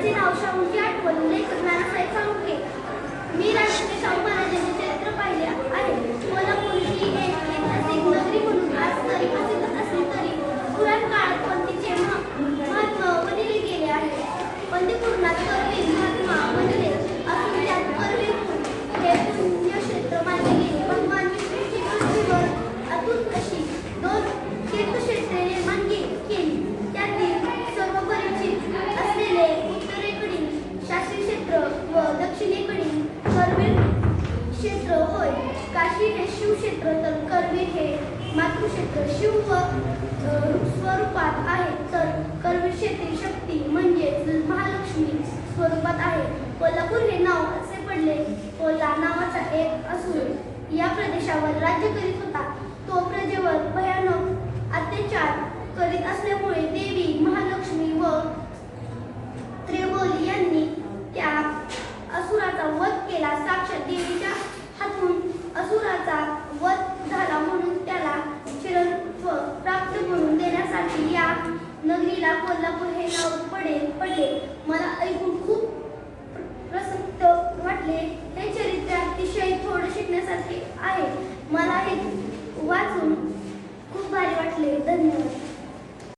माझे नाव शाहूची आठवण लेखक नानासाहेब साळुंखे. मी राजश्री शाहू महाराजांचे चरित्र पाहिले आहे. कोल्हापूर ही एक ऐतिहासिक नगरी म्हणून आज तरी प्रसिद्ध असली तरी पुराण काळात पणतीचे महत्त्व बदलले गेले आहे. पंढरपुरात करवीर महात्मा बनले असून त्यात करवीर हे पुण्यक्षेत्र मानले गेले. भगवान विष्णूची पृथ्वीवर अतूट अशी 2 तीर्थक्षेत्रे निर्माण केली. त्यातील सर्व परिचित असलेले उत्तरेकडील शास्त्री क्षेत्र व दक्षिणेकडील करवीर क्षेत्र होय. काशी हे शिवक्षेत्र तर करवीर हे मातृक्षेत्र शिव व स्वरूपात आहे, तर करवीर क्षेत्री शक्ती म्हणजेच महालक्ष्मी स्वरूपात आहे. कोल्हापूर हे नाव असे पडले. कोल्हा नावाचा एक असुर या प्रदेशावर राज्य करीत होता. तो प्रजेवर भयानक अत्याचार करीत असल्यामुळे देवी महालक्ष्मी व त्रिबोली यांनी त्या असुराचा वध केला. साक्षात देवीच्या हातून असुराचा वध झाला म्हणून त्याला चिरंत्व प्राप्त करून देण्यासाठी या नगरीला कोल्हापूर हे नाव